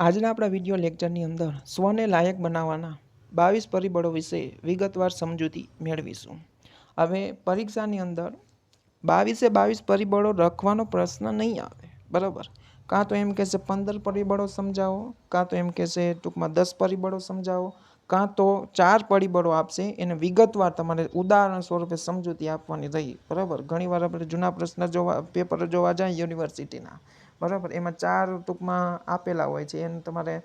આજના આપણા વિડીયો લેક્ચરની અંદર સ્વને લાયક બનાવવાના 22 પરિબળો વિશે વિગતવાર સમજૂતી મેળવીશું. હવે પરીક્ષાની અંદર 22 પરિબળો લખવાનો પ્રશ્ન નહીં આવે, બરાબર. કાં તો એમ કહેશે 15 પરિબળો સમજાવો, કાં તો એમ કહેશે ટૂંકમાં 10 પરિબળો સમજાવો, કાં તો 4 પરિબળો આપશે, એને વિગતવાર તમારે ઉદાહરણ સ્વરૂપે સમજૂતી આપવાની રહી, બરાબર. ઘણીવાર આપણે જૂના પ્રશ્ન પેપર જોવા જાય યુનિવર્સિટીના, બરાબર, એમાં 4 ટૂંકમાં આપેલા હોય છે, એને તમારે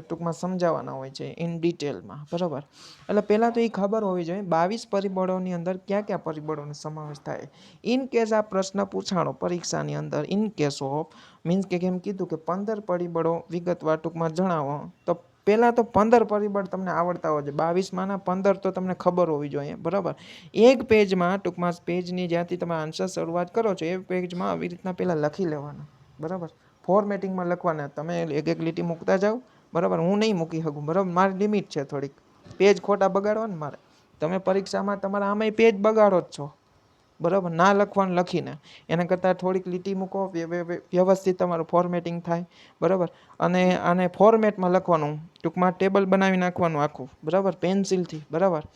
ટૂંકમાં સમજાવવાના હોય છે ઇન ડિટેલમાં, બરાબર. એટલે પહેલાં તો એ ખબર હોવી જોઈએ 22 પરિબળોની અંદર કયા કયા પરિબળોનો સમાવેશ થાય. ઇન કેસ આ પ્રશ્ન પૂછાણો પરીક્ષાની અંદર, ઇન કેસ ઓફ મીન્સ કે કેમ કીધું કે 15 પરિબળો વિગતવાર ટૂંકમાં જણાવો, તો પહેલાં તો 15 પરિબળ તમને આવડતા હોય છે. 22માંના 15 તો તમને ખબર હોવી જોઈએ, બરાબર. એક પેજમાં ટૂંકમાં પેજની જ્યાંથી તમે આન્સર શરૂઆત કરો છો એ પેજમાં આવી રીતના પહેલાં લખી લેવાના, બરાબર. ફોર્મેટિંગમાં લખવાના, તમે એક એક લીટી મૂકતા જાઓ, બરાબર. હું નહીં મૂકી શકું, બરાબર, મારી લિમિટ છે થોડીક, પેજ ખોટા બગાડવા ને મારે. તમે પરીક્ષામાં તમારા આમાંય પેજ બગાડો જ છો, બરાબર, ના લખવાનું લખીને. એના કરતાં થોડીક લીટી મૂકો, વ્યવસ્થિત તમારું ફોર્મેટિંગ થાય, બરાબર. અને આને ફોર્મેટમાં લખવાનું, ટૂંકમાં ટેબલ બનાવી નાખવાનું આખું, બરાબર, પેન્સિલથી, બરાબર.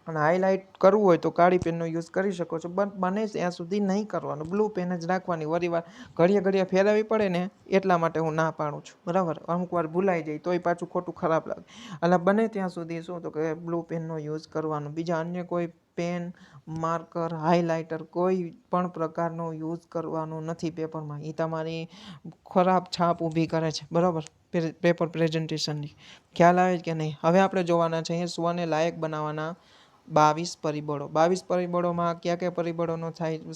અને હાઇલાઇટ કરવું હોય તો કાળી પેનનો યુઝ કરી શકો છો, પણ બને ત્યાં સુધી નહીં કરવાનું, બ્લુ પેન જ રાખવાની. વરીવાર ઘડીએ ફેરવવી પડે ને એટલા માટે હું ના પાડું છું, બરાબર. અમુક વાર ભૂલાઈ જાય તોય પાછું ખોટું ખરાબ લાગે. એટલે બને ત્યાં સુધી શું તો કે બ્લુ પેનનો યુઝ કરવાનો. બીજા અન્ય કોઈ પેન, માર્કર, હાઇલાઇટર કોઈ પણ પ્રકારનો યુઝ કરવાનો નથી પેપરમાં. એ તમારી ખરાબ છાપ ઊભી કરે છે, બરાબર, પેપર પ્રેઝન્ટેશનની. ખ્યાલ આવે કે નહીં? હવે આપણે જોવાના છે સ્વને લાયક બનાવવાના 22 પરિબળો. 22 પરિબળોમાં કયા કયા પરિબળોનો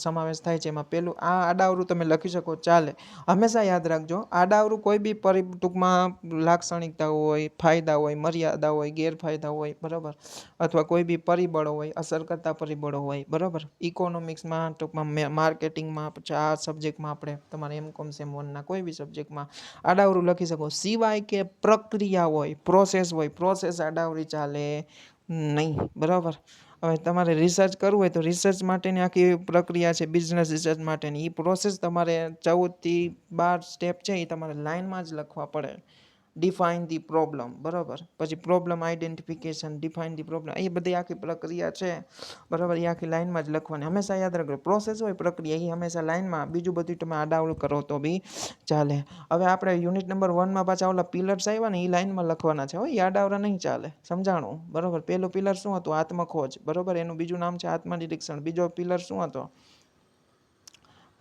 સમાવેશ થાય છે? એમાં પહેલું આ આડાવરું તમે લખી શકો, ચાલે. હંમેશા યાદ રાખજો, આડાવરું કોઈ બી ટૂંકમાં લાક્ષણિકતા હોય, ફાયદા હોય, મર્યાદા હોય, ગેરફાયદા હોય, બરાબર, અથવા કોઈ બી પરિબળો હોય, અસર કરતા પરિબળો હોય, બરાબર. ઇકોનોમિક્સમાં ટૂંકમાં માર્કેટિંગમાં આ સબ્જેક્ટમાં આપણે તમારે M.Com સેમ 1ના કોઈ બી સબ્જેક્ટમાં આડાવરું લખી શકો. સિવાય કે પ્રક્રિયા હોય, પ્રોસેસ હોય, પ્રોસેસ આડાવરી ચાલે નહીં, બરાબર. હવે તમારે રિસર્ચ કરવું હોય તો રિસર્ચ માટેની આખી પ્રક્રિયા છે, બિઝનેસ રિસર્ચ માટેની એ પ્રોસેસ તમારે 14 થી 12 સ્ટેપ છે એ તમારે લાઇનમાં જ લખવા પડે. ડિફાઇન ધી પ્રોબ્લેમ, બરાબર. પછી problem identification, define the problem, એ બધી આખી પ્રક્રિયા છે, બરાબર, એ આખી લાઇનમાં જ લખવાની. હંમેશા યાદ રાખજો, પ્રોસેસ હોય, પ્રક્રિયા, એ હંમેશા લાઇનમાં. બીજું બધું તમે આડાવડું કરો તો બી ચાલે. હવે આપણે યુનિટ નંબર 1માં પાછા ઓલા પિલર્સ આવ્યા ને એ લાઇનમાં લખવાના છે, એ આડાવડા નહીં ચાલે, સમજાણું, બરાબર. પહેલું પિલર શું હતું? આત્મખોજ, બરાબર, એનું બીજું નામ છે આત્મનિરીક્ષણ. બીજો પિલર શું હતો?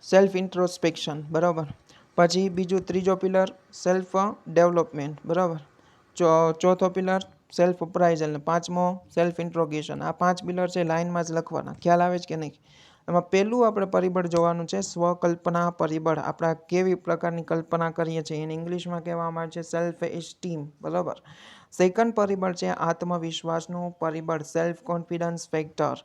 સેલ્ફ ઇન્ટ્રોસ્પેક્શન, બરાબર. પછી બીજું ત્રીજો પિલર સેલ્ફ ડેવલપમેન્ટ, બરાબર. ચોથો પિલર સેલ્ફ અપ્રાઇઝલ ને પાંચમો સેલ્ફ ઇન્ટ્રોગેશન. આ 5 પિલર છે, લાઇનમાં જ લખવાના. ખ્યાલ આવે છે કે નહીં? એમાં પહેલું આપણે પરિબળ જોવાનું છે સ્વકલ્પના પરિબળ. આપણે કેવી પ્રકારની કલ્પના કરીએ છીએ એને ઇંગ્લિશમાં કહેવામાં આવે છે સેલ્ફ એસ્ટીમ, બરાબર. સેકન્ડ પરિબળ છે આત્મવિશ્વાસનું પરિબળ, સેલ્ફ કોન્ફિડન્સ ફેક્ટર.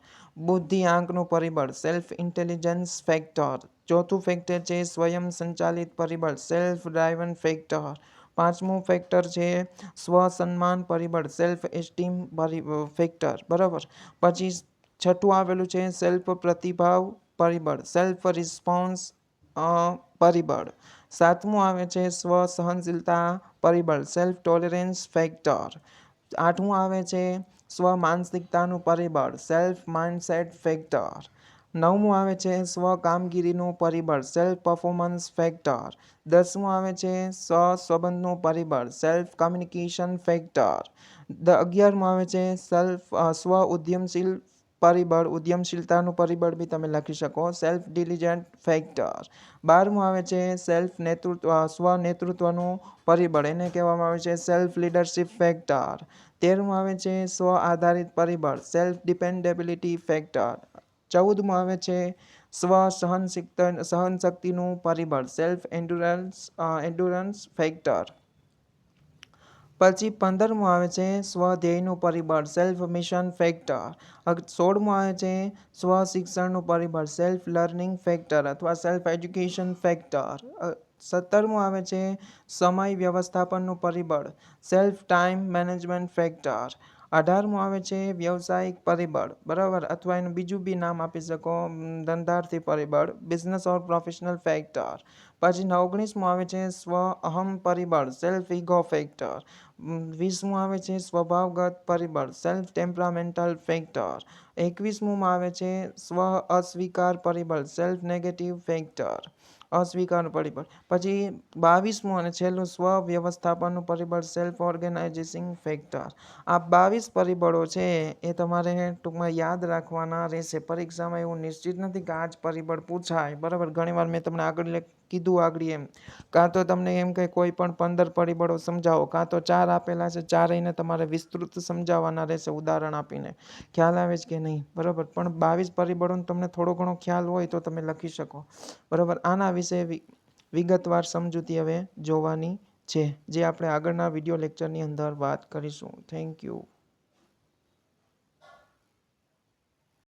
બુદ્ધિ આંકનું પરિબળ, સેલ્ફ ઇન્ટેલિજન્સ ફેક્ટર. ચોથું ફેક્ટર છે સ્વયં સંચાલિત પરિબળ, સેલ્ફ ડ્રાઇવન ફેક્ટર. પાંચમું ફેક્ટર છે સ્વસન્માન પરિબળ, સેલ્ફ એસ્ટીમ ફેક્ટર, બરાબર. પછી છઠ્ઠું આવેલું છે સેલ્ફ પ્રતિભાવ પરિબળ, સેલ્ફ રિસ્પોન્સ પરિબળ. સાતમું આવે છે સ્વ સહનશીલતા પરિબળ, સેલ્ફ ટોલરન્સ ફેક્ટર. આઠમું આવે છે સ્વ માનસિકતાનું પરિબળ, સેલ્ફ માઇન્ડસેટ ફેક્ટર. નવમું આવે છે સ્વ કામગીરીનું પરિબળ, સેલ્ફ પરફોર્મન્સ ફેક્ટર. દસમું આવે છે સંબંધનું પરિબળ, સેલ્ફ કમ્યુનિકેશન ફેક્ટર. 11મું આવે છે સ્વ ઉદ્યમશીલ પરિબળ, ઉદ્યમશીલતાનું પરિબળ બી તમે લખી શકો, સેલ્ફ ડિલિજન્ટ ફેક્ટર. 12મું આવે છે સ્વ નેતૃત્વનું પરિબળ, એને કહેવામાં આવે છે સેલ્ફ લીડરશિપ ફેક્ટર. 13મું આવે છે સ્વ આધારિત પરિબળ, સેલ્ફ ડિપેન્ડેબિલિટી ફેક્ટર. 14મું આવે છે સ્વ સહનશક્તિનું પરિબળ, સેલ્ફ એન્ડ્યુરન્સ ફેક્ટર. પછી 15મું આવે છે સ્વધ્યેયનું પરિબળ, સેલ્ફ મિશન ફેક્ટર. 16મું આવે છે સ્વ શિક્ષણનું પરિબળ, સેલ્ફ લર્નિંગ ફેક્ટર અથવા સેલ્ફ એજ્યુકેશન ફેક્ટર. 17મું આવે છે સમય વ્યવસ્થાપનનું પરિબળ, સેલ્ફ ટાઈમ મેનેજમેન્ટ ફેક્ટર. 18મું આવે છે વ્યવસાયિક પરિબળ, બરાબર, અથવા એનું બીજું બી નામ આપી શકો ધંધાર્થી પરિબળ, બિઝનેસ ઓર પ્રોફેશનલ ફેક્ટર. પછી 19મું આવે છે સ્વ અહમ પરિબળ સેલ્ફ ઇગો ફેક્ટર. 20મું આવે છે સ્વભાવગત પરિબળ સેલ્ફ ટેમ્પરામેન્ટલ ફેક્ટર. 21મું આવે છે સ્વ અસ્વીકાર પરિબળ સેલ્ફ નેગેટિવ ફેક્ટર. અસ્વીકાર પરિબળ. પછી 22મું અને છેલ્લું સ્વ વ્યવસ્થાપનનું પરિબળ સેલ્ફ ઓર્ગેનાઇઝિંગ ફેક્ટર. આ 22 પરિબળો છે એ તમારે ટૂંકમાં યાદ રાખવાના રહેશે. પરીક્ષામાં એવું નિશ્ચિત નથી કે આ જ પરિબળ પૂછાય, બરાબર. ઘણીવાર મેં તમને આગળ કીધું એમ કાં તો તમને એમ કે કોઈ પણ 15 પરિબળો સમજાવો, કાં તો 4 આપેલા છે, ચારેયને તમારે વિસ્તૃત સમજાવવાના રહેશે ઉદાહરણ આપીને. ખ્યાલ આવે છે કે નહીં, બરાબર. પણ 22 પરિબળોનો તમને થોડો ઘણો ખ્યાલ હોય તો તમે લખી શકો, બરાબર. આના વિશે વિગતવાર સમજૂતી હવે જોવાની છે, જે આપણે આગળના વિડીયો લેક્ચરની અંદર વાત કરીશું. Thank you.